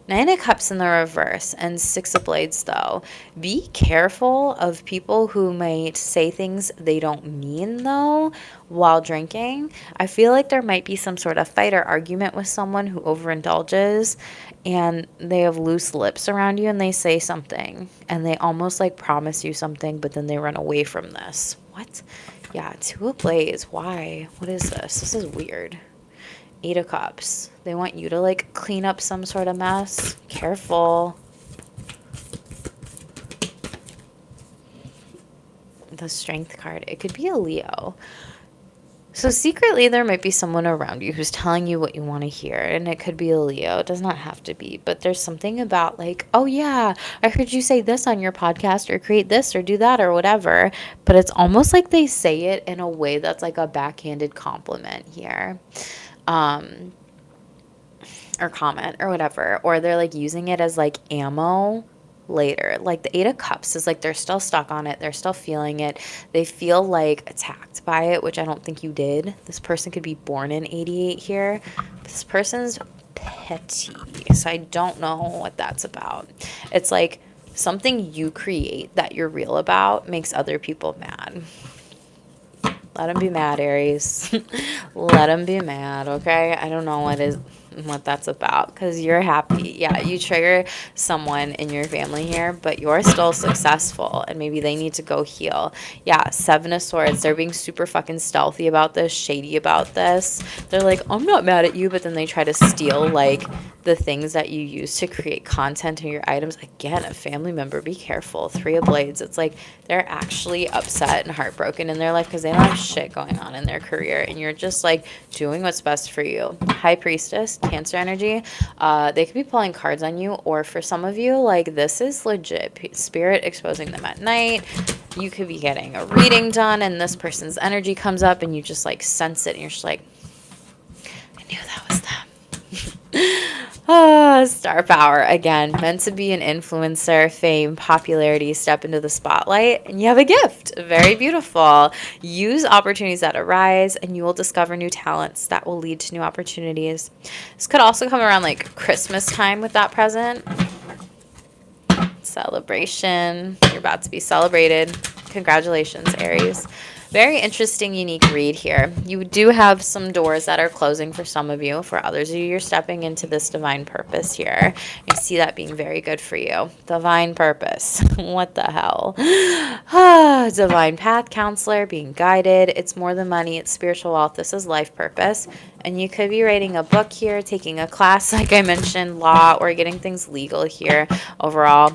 9 of Cups in the reverse and 6 of Blades though. Be careful of people who might say things they don't mean though while drinking. I feel like there might be some sort of fight or argument with someone who overindulges and they have loose lips around you and they say something and they almost like promise you something, but then they run away from this. What? Yeah, 2 of Blades. Why? What is this? This is weird. 8 of Cups. They want you to like clean up some sort of mess. Careful. The Strength card. It could be a Leo. So secretly there might be someone around you who's telling you what you want to hear, and it could be a Leo. It does not have to be, but there's something about like, oh yeah, I heard you say this on your podcast or create this or do that or whatever, but it's almost like they say it in a way that's like a backhanded compliment here. Or comment or whatever, or they're like using it as like ammo later. Like the 8 of Cups is like they're still stuck on it, they're still feeling it, they feel like attacked by it, which I don't think you did. This person could be born in 88 here. This person's petty, so I don't know what that's about. It's like something you create that you're real about makes other people mad. Let them be mad, Aries. Let them be mad, okay? I don't know what that's about because you're happy. Yeah, you trigger someone in your family here, but you're still successful and maybe they need to go heal. Yeah, 7 of Swords. They're being super fucking stealthy about this, shady about this. They're like, I'm not mad at you, but then they try to steal like the things that you use to create content in your items. Again, a family member, be careful. 3 of Blades. It's like they're actually upset and heartbroken in their life because they don't have shit going on in their career and you're just like doing what's best for you. High Priestess, Cancer energy. They could be pulling cards on you, or for some of you, like this is legit spirit exposing them at night. You could be getting a reading done and this person's energy comes up and you just like sense it and you're just like, I knew that was them. Star power again, meant to be an influencer, fame, popularity, step into the spotlight, and you have a gift. Very beautiful. Use opportunities that arise and you will discover new talents that will lead to new opportunities. This could also come around like Christmas time with that present. Celebration. You're about to be celebrated. Congratulations, Aries. Very interesting, unique read here. You do have some doors that are closing for some of you. For others of you, you're stepping into this divine purpose here. I see that being very good for you. Divine purpose. What the hell? Divine path counselor, being guided. It's more than money. It's spiritual wealth. This is life purpose. And you could be writing a book here, taking a class, like I mentioned, law, or getting things legal here. Overall,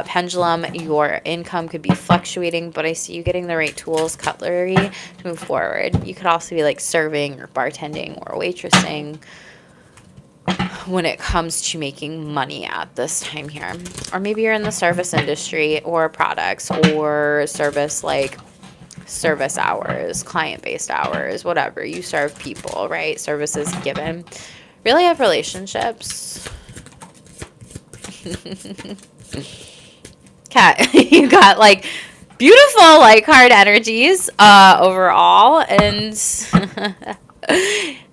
pendulum, your income could be fluctuating, but I see you getting the right tools, cutlery to move forward. You could also be like serving or bartending or waitressing when it comes to making money at this time here. Or maybe you're in the service industry or products or service, like service hours, client-based hours, whatever. You serve people, right? Services given. Really have relationships. Cat, you got like beautiful light card energies overall. And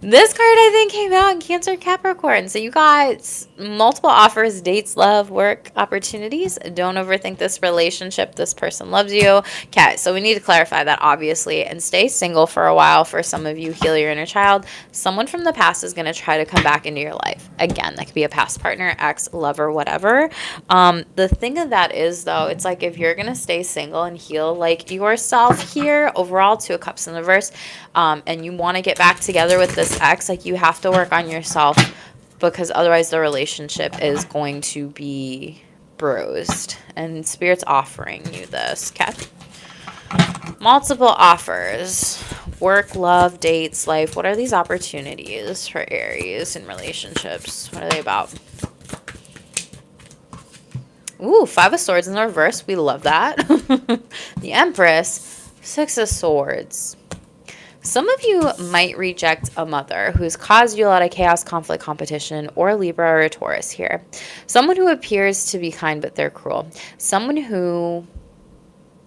this card, I think, came out in Cancer Capricorn. So you got multiple offers, dates, love, work, opportunities. Don't overthink this relationship. This person loves you. Okay, so we need to clarify that, obviously, and stay single for a while. For some of you, heal your inner child. Someone from the past is going to try to come back into your life. Again, that could be a past partner, ex, lover, whatever. The thing of that is, though, it's like if you're going to stay single and heal like yourself here, overall, Two of Cups in the reverse, and you want to get back together with this ex, like you have to work on yourself, because otherwise the relationship is going to be bruised. And Spirit's offering you this, okay? Multiple offers. Work, love, dates, life. What are these opportunities for Aries in relationships? What are they about? Ooh, Five of Swords in the reverse. We love that. The Empress. Six of Swords. Some of you might reject a mother who's caused you a lot of chaos, conflict, competition, or Libra or a Taurus here. Someone who appears to be kind, but they're cruel. Someone who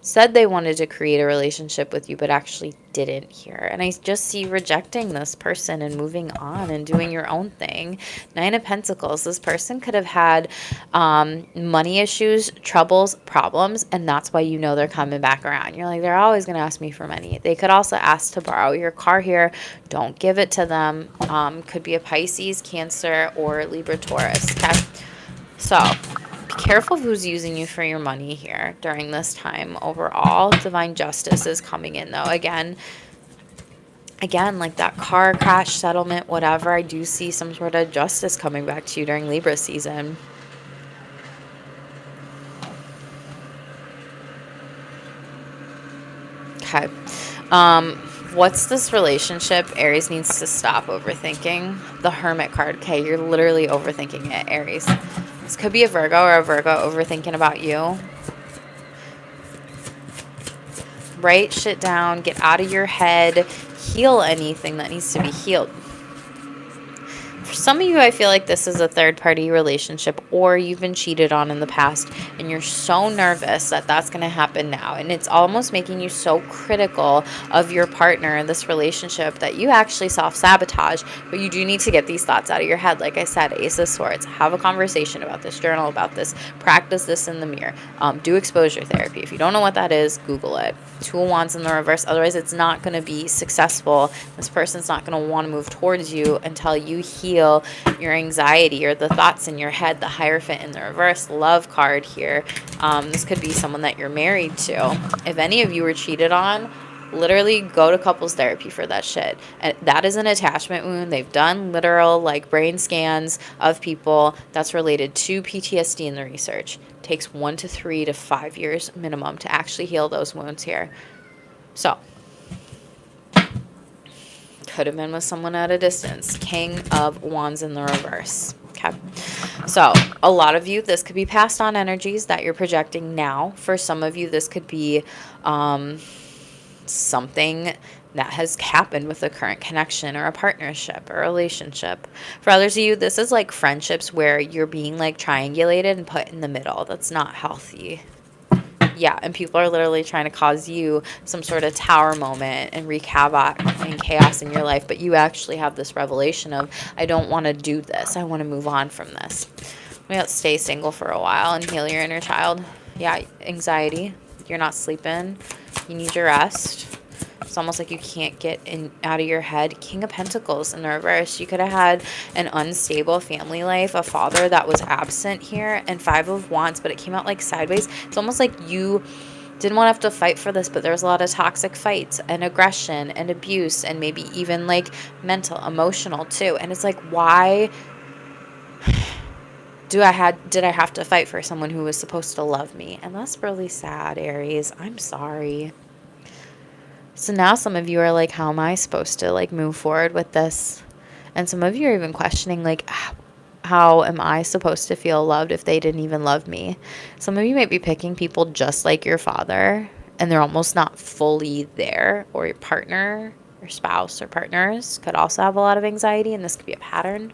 said they wanted to create a relationship with you, but actually didn't here. And I just see rejecting this person and moving on and doing your own thing. Nine of Pentacles. This person could have had money issues, troubles, problems, and that's why you know they're coming back around. You're like, they're always going to ask me for money. They could also ask to borrow your car here. Don't give it to them. Could be a Pisces, Cancer, or Libra, Taurus. Okay? So be careful who's using you for your money here during this time. Overall, divine justice is coming in, though. Again, like that car crash settlement, whatever, I do see some sort of justice coming back to you during Libra season. Okay. What's this relationship Aries needs to stop overthinking? The Hermit card. Okay, you're literally overthinking it, Aries. This could be a Virgo or a Virgo overthinking about you. Write shit down. Get out of your head. Heal anything that needs to be healed. For some of you, I feel like this is a third-party relationship, or you've been cheated on in the past, and you're so nervous that that's going to happen now. And it's almost making you so critical of your partner in this relationship that you actually self-sabotage. But you do need to get these thoughts out of your head. Like I said, Ace of Swords. Have a conversation about this. Journal about this. Practice this in the mirror. Do exposure therapy. If you don't know what that is, Google it. Two of Wands in the reverse. Otherwise, it's not going to be successful. This person's not going to want to move towards you until you heal your anxiety or the thoughts in your head. The Hierophant in the reverse. Love card here. This could be someone that you're married to. If any of you were cheated on, literally go to couples therapy for that shit. And that is an attachment wound. They've done literal like brain scans of people that's related to PTSD in the research. It takes 1 to 3 to 5 years minimum to actually heal those wounds here. So could have been with someone at a distance. King of Wands in the reverse. Okay. So a lot of you, this could be passed on energies that you're projecting now. For some of you, this could be something that has happened with a current connection or a partnership or relationship. For others of you, this is like friendships where you're being like triangulated and put in the middle. That's not healthy. Yeah, and people are literally trying to cause you some sort of tower moment and wreak havoc and chaos in your life, but you actually have this revelation of, I don't want to do this. I want to move on from this. We got to stay single for a while and heal your inner child. Yeah, anxiety. You're not sleeping. You need your rest. It's almost like you can't get out of your head. King of Pentacles in the reverse. You could have had an unstable family life, a father that was absent here, and Five of Wands, but it came out like sideways. It's almost like you didn't want to have to fight for this, but there was a lot of toxic fights and aggression and abuse and maybe even like mental, emotional too. And it's like, why did I have to fight for someone who was supposed to love me? And that's really sad, Aries. I'm sorry. So now some of you are like, how am I supposed to like move forward with this? And some of you are even questioning like, how am I supposed to feel loved if they didn't even love me? Some of you might be picking people just like your father and they're almost not fully there, or your partner or spouse or partners could also have a lot of anxiety, and this could be a pattern.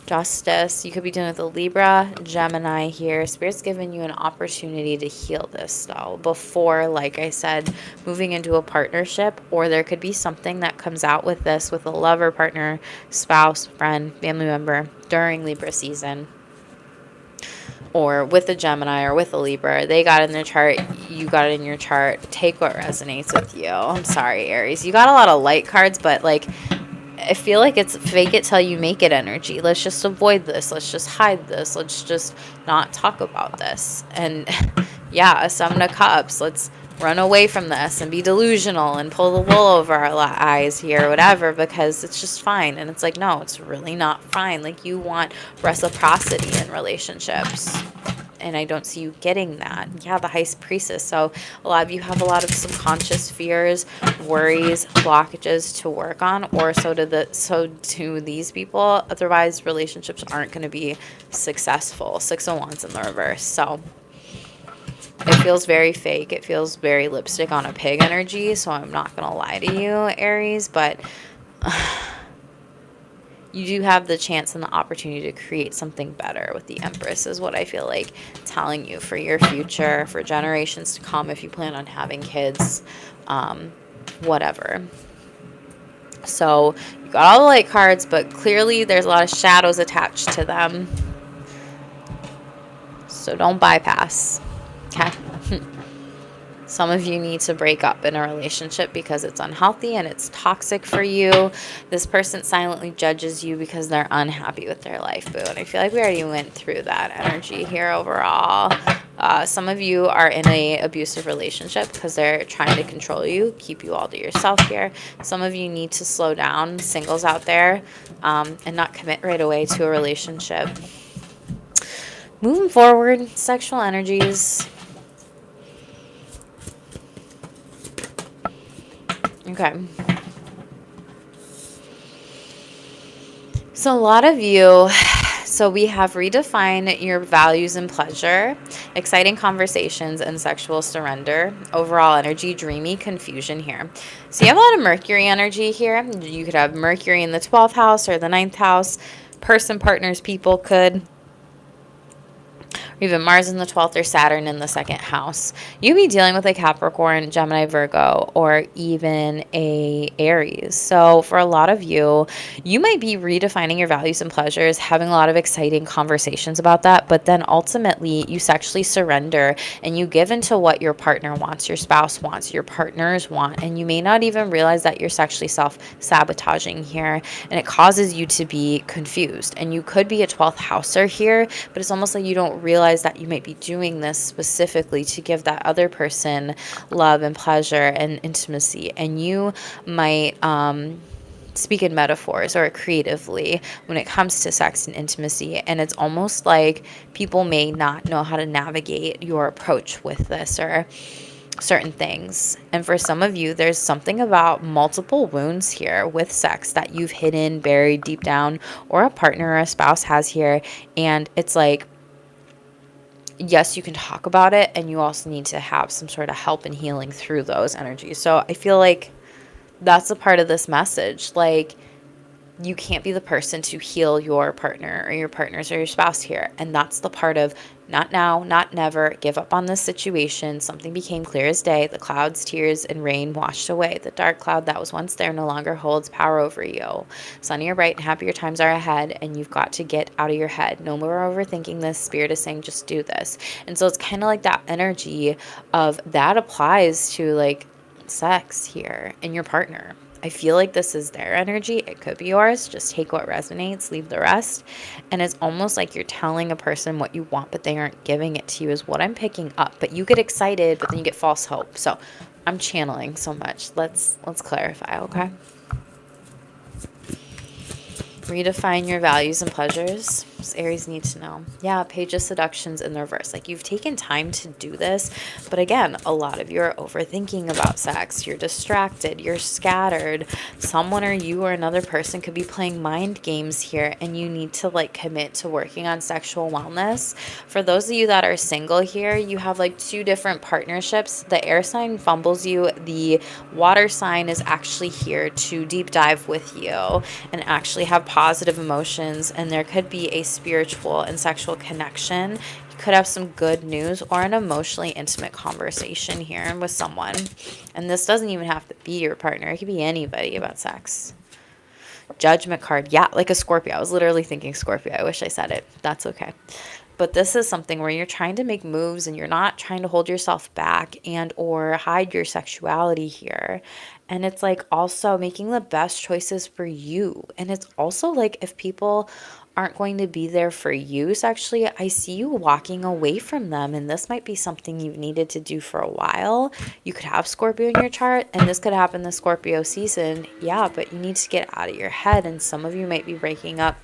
Justice. You could be dealing with a Libra, Gemini here. Spirit's giving you an opportunity to heal this, though, before, like I said, moving into a partnership. Or there could be something that comes out with this with a lover, partner, spouse, friend, family member during Libra season. Or with a Gemini or with a Libra. They got in their chart. You got it in your chart. Take what resonates with you. I'm sorry, Aries. You got a lot of light cards, but like, I feel like it's fake it till you make it energy. Let's just avoid this. Let's just hide this. Let's just not talk about this. And yeah, a Seven of Cups. Let's run away from this and be delusional and pull the wool over our eyes here or whatever, because it's just fine. And it's like, no, it's really not fine. Like, you want reciprocity in relationships. And I don't see you getting that. Yeah, the High Priestess. So a lot of you have a lot of subconscious fears, worries, blockages to work on, or so do these people. Otherwise, relationships aren't going to be successful. 6 of Wands in the reverse. So it feels very fake. It feels very lipstick on a pig energy. So I'm not going to lie to you, Aries, but you do have the chance and the opportunity to create something better with the Empress, is what I feel like telling you, for your future, for generations to come, if you plan on having kids, whatever. So you got all the light cards, but clearly there's a lot of shadows attached to them. So don't bypass. Okay? Some of you need to break up in a relationship because it's unhealthy and it's toxic for you. This person silently judges you because they're unhappy with their life, boo. And I feel like we already went through that energy here overall. Some of you are in an abusive relationship because they're trying to control you, keep you all to yourself here. Some of you need to slow down, singles out there, and not commit right away to a relationship. Moving forward, sexual energies. Okay. So a lot of you, so we have redefine your values and pleasure, exciting conversations, and sexual surrender. Overall energy, dreamy confusion here. So you have a lot of Mercury energy here. You could have Mercury in the 12th house or the 9th house. Person, partners, people could. Or even Mars in the 12th or Saturn in the 2nd house. You be dealing with a Capricorn, Gemini, Virgo, or even a Aries. So for a lot of you, you might be redefining your values and pleasures, having a lot of exciting conversations about that, but then ultimately you sexually surrender and you give into what your partner wants, your spouse wants, your partners want, and you may not even realize that you're sexually self-sabotaging here, and it causes you to be confused. And you could be a 12th houser here, but it's almost like you don't realize that you might be doing this specifically to give that other person love and pleasure and intimacy, and you might speak in metaphors or creatively when it comes to sex and intimacy, and it's almost like people may not know how to navigate your approach with this or certain things. And for some of you, there's something about multiple wounds here with sex that you've hidden, buried deep down, or a partner or a spouse has here, and it's like, yes, you can talk about it, and you also need to have some sort of help and healing through those energies. So I feel like that's a part of this message. Like, you can't be the person to heal your partner or your partners or your spouse here. And that's the part of not now, not never, give up on this situation. Something became clear as day. The clouds, tears, and rain washed away. The dark cloud that was once there no longer holds power over you. Sunnier, bright, and happier times are ahead, and you've got to get out of your head. No more overthinking this. Spirit is saying just do this. And so it's kind of like that energy of that applies to like sex here and your partner. I feel like this is their energy. It could be yours. Just take what resonates, leave the rest. And it's almost like you're telling a person what you want, but they aren't giving it to you, is what I'm picking up. But you get excited, but then you get false hope. So I'm channeling so much. Let's clarify, okay? Redefine your values and pleasures. else Aries needs to know? Yeah, Page of Seductions in the reverse. Like, you've taken time to do this, but again, a lot of you are overthinking about sex. You're distracted. You're scattered. Someone or you or another person could be playing mind games here, and you need to like commit to working on sexual wellness. For those of you that are single here, you have like two different partnerships. The air sign fumbles you. The water sign is actually here to deep dive with you and actually have positive emotions, and there could be a spiritual and sexual connection. You could have some good news or an emotionally intimate conversation here with someone, and this doesn't even have to be your partner. It could be anybody about sex. Judgment card. Yeah, like a Scorpio. I was literally thinking Scorpio. I wish I said it. That's okay. But this is something where you're trying to make moves and you're not trying to hold yourself back and or hide your sexuality here. And it's like also making the best choices for you. And it's also like if people aren't going to be there for you sexually, I see you walking away from them. And this might be something you've needed to do for a while. You could have Scorpio in your chart, and this could happen this Scorpio season. Yeah, but you need to get out of your head. And some of you might be breaking up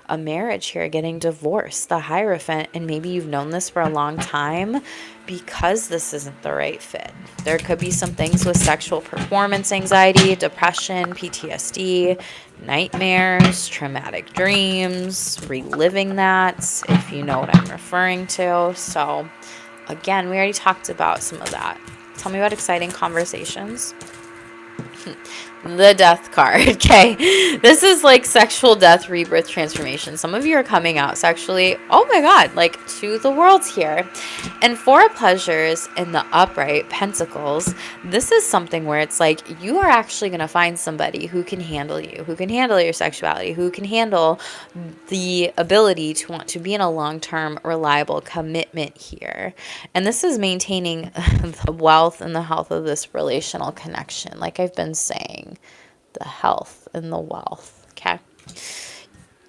a marriage here, getting divorced, the Hierophant, and maybe you've known this for a long time because this isn't the right fit. There could be some things with sexual performance anxiety, depression, PTSD, nightmares, traumatic dreams, reliving that, if you know what I'm referring to. So again, we already talked about some of that. Tell me about exciting conversations. The Death card. Okay, this is like sexual death, rebirth, transformation. Some of you are coming out sexually, oh my god, like to the worlds here. And Four of Pleasures in the upright, Pentacles, this is something where it's like you are actually going to find somebody who can handle you, who can handle your sexuality, who can handle the ability to want to be in a long-term reliable commitment here. And this is maintaining the wealth and the health of this relational connection, like I've been saying. The health and the wealth. Okay.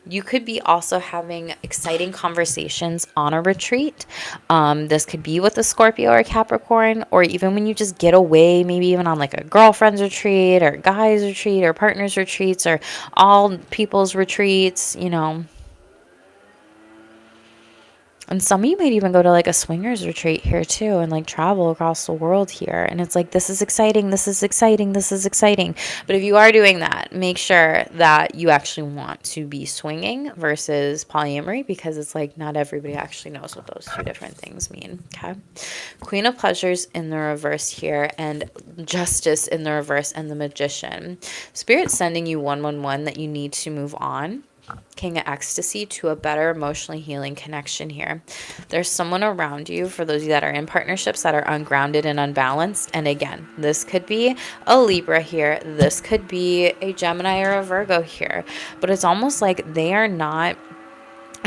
You could be also having exciting conversations on a retreat. This could be with a Scorpio or Capricorn, or even when you just get away, maybe even on like a girlfriend's retreat or guys retreat or partners retreats or all people's retreats, you know. And some of you might even go to like a swingers retreat here too and like travel across the world here. And it's like, this is exciting. This is exciting. This is exciting. But if you are doing that, make sure that you actually want to be swinging versus polyamory, because it's like not everybody actually knows what those two different things mean. Okay. Queen of Pleasures in the reverse here, and Justice in the reverse, and the Magician. Spirit's sending you 111 that you need to move on. King of Ecstasy to a better emotionally healing connection here. There's someone around you, for those of you that are in partnerships, that are ungrounded and unbalanced. And again, this could be a Libra here. This could be a Gemini or a Virgo here. But it's almost like they are not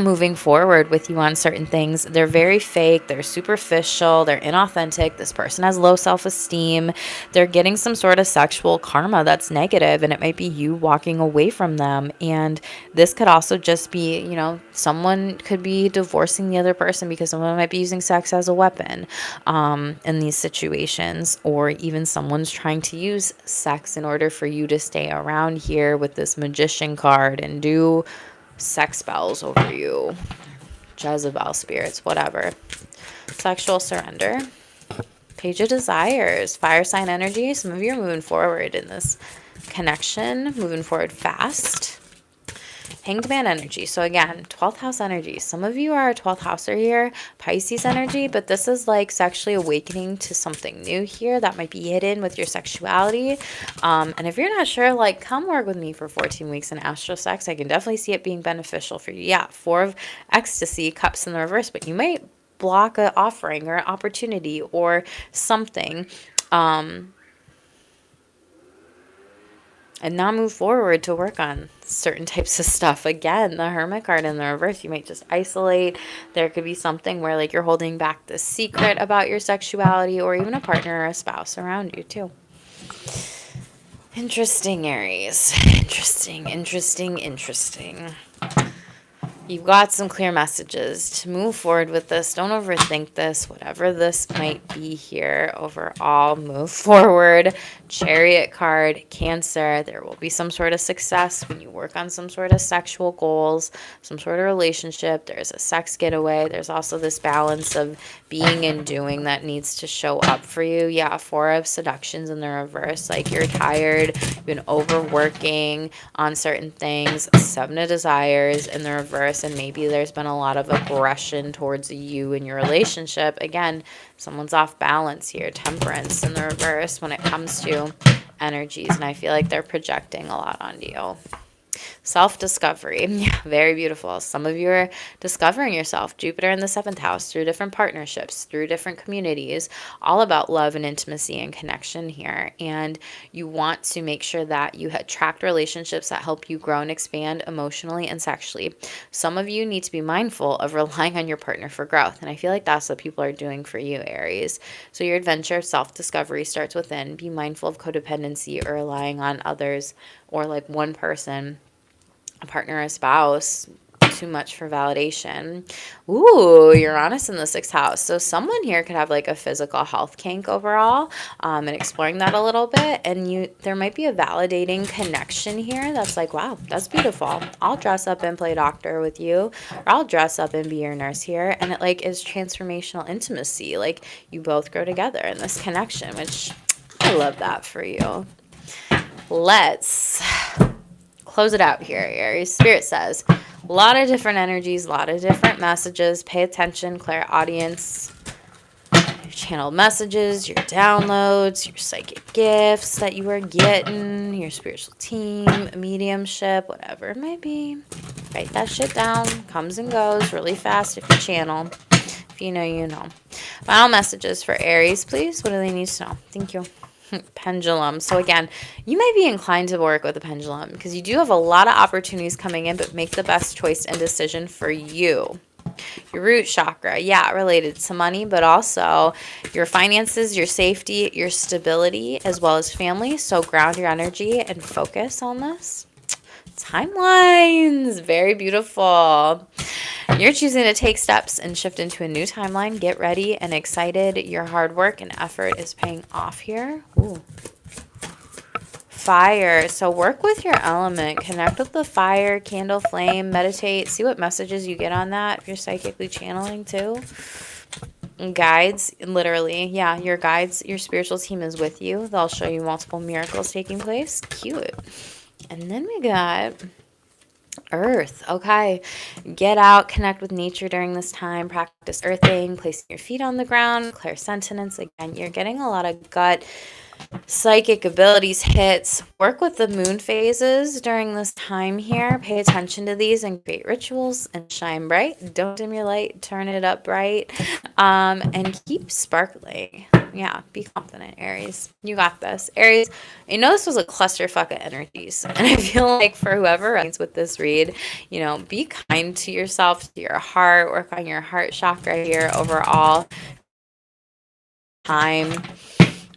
moving forward with you on certain things. They're very fake, they're superficial, they're inauthentic. This person has low self-esteem. They're getting some sort of sexual karma that's negative, and it might be you walking away from them. And this could also just be, you know, someone could be divorcing the other person because someone might be using sex as a weapon in these situations, or even someone's trying to use sex in order for you to stay around here with this Magician card and do sex spells over you, Jezebel spirits, whatever. Sexual surrender. Page of Desires, fire sign energy. Some of you are moving forward in this connection, moving forward fast. Hanged Man energy. So again, 12th house energy. Some of you are a 12th houser here, Pisces energy, but this is like sexually awakening to something new here that might be hidden with your sexuality. And if you're not sure, like, come work with me for 14 weeks in astral sex. I can definitely see it being beneficial for you. Yeah, Four of Ecstasy, cups in the reverse, but you might block an offering or an opportunity or something. And not move forward to work on certain types of stuff. Again, the Hermit card in the reverse, you might just isolate. There could be something where like you're holding back the secret about your sexuality, or even a partner or a spouse around you too. Interesting, Aries. Interesting. You've got some clear messages to move forward with this. Don't overthink this, whatever this might be here. Overall, move forward. Chariot card, Cancer. There will be some sort of success when you work on some sort of sexual goals, some sort of relationship. There's a sex getaway. There's also this balance of being and doing that needs to show up for you. Yeah, Four of Seductions in the reverse. Like you're tired, you've been overworking on certain things. Seven of Desires in the reverse, and maybe there's been a lot of aggression towards you in your relationship. Again, someone's off balance here. Temperance in the reverse when it comes to energies, and I feel like they're projecting a lot onto you. Self-discovery. Yeah, very beautiful. Some of you are discovering yourself. Jupiter in the 7th house through different partnerships, through different communities, all about love and intimacy and connection here. And you want to make sure that you attract relationships that help you grow and expand emotionally and sexually. Some of you need to be mindful of relying on your partner for growth. And I feel like that's what people are doing for you, Aries. So your adventure, self-discovery starts within. Be mindful of codependency or relying on others or like one person, a partner, a spouse, too much for validation. Ooh, Uranus in the 6th house. So someone here could have like a physical health kink overall, and exploring that a little bit. And there might be a validating connection here that's like, wow, that's beautiful. I'll dress up and play doctor with you, or I'll dress up and be your nurse here. And it like is transformational intimacy. Like you both grow together in this connection, which I love that for you. Let's close it out here, Aries. Spirit says a lot of different energies, a lot of different messages. Pay attention, clairaudience, your channeled messages, your downloads, your psychic gifts that you are getting, your spiritual team, mediumship, whatever it might be. Write that shit down. Comes and goes really fast if you channel. If you know, you know. Final messages for Aries, please. What do they need to know? Thank you. Pendulum. So again, you might be inclined to work with a pendulum because you do have a lot of opportunities coming in, but make the best choice and decision for you. Your root chakra, yeah, related to money, but also your finances, your safety, your stability, as well as family. So ground your energy and focus on this. Timelines, very beautiful. You're choosing to take steps and shift into a new timeline. Get ready and excited. Your hard work and effort is paying off here. Ooh. Fire. So work with your element. Connect with the fire, candle flame, meditate. See what messages you get on that if you're psychically channeling too. Guides, literally. Yeah, your guides, your spiritual team is with you. They'll show you multiple miracles taking place. Cute. And then we got Earth. Okay. Get out, connect with nature during this time, practice earthing, placing your feet on the ground, clairsentience. Again, you're getting a lot of gut psychic abilities hits. Work with the moon phases during this time here. Pay attention to these and create rituals and shine bright. Don't dim your light, turn it up bright, and keep sparkling. Yeah, be confident, Aries. You got this. Aries, I know this was a clusterfuck of energies, and I feel like for whoever resonates with this read, you know, be kind to yourself, to your heart, work on your heart chakra here overall. Time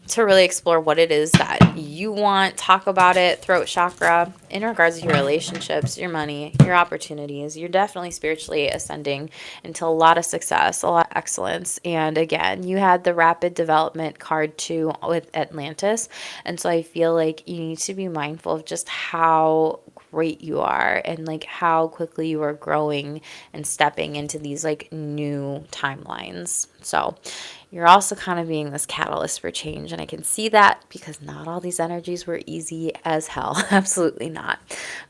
to really explore what it is that you want, talk about it, throat chakra, in regards to your relationships, your money, your opportunities. You're definitely spiritually ascending into a lot of success, a lot of excellence. And again, you had the rapid development card too with Atlantis. And so I feel like you need to be mindful of just how great you are and like how quickly you are growing and stepping into these like new timelines. So you're also kind of being this catalyst for change. And I can see that because not all these energies were easy as hell. Absolutely not.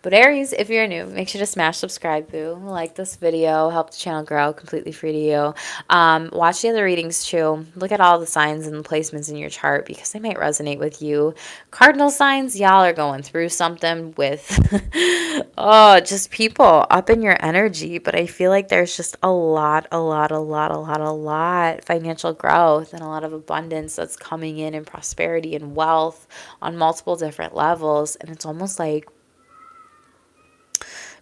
But Aries, if you're new, make sure to smash subscribe, boo. Like this video, help the channel grow, completely free to you. Watch the other readings too. Look at all the signs and the placements in your chart because they might resonate with you. Cardinal signs, y'all are going through something with, oh, just people up in your energy. But I feel like there's just a lot financial growth and a lot of abundance that's coming in and prosperity and wealth on multiple different levels. And it's almost like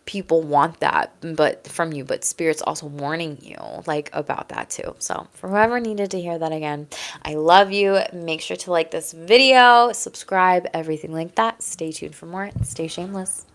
people want that but from you, but spirit's also warning you like about that too. So for whoever needed to hear that, again, I love you. Make sure to like this video, subscribe, everything like that. Stay tuned for more. Stay shameless.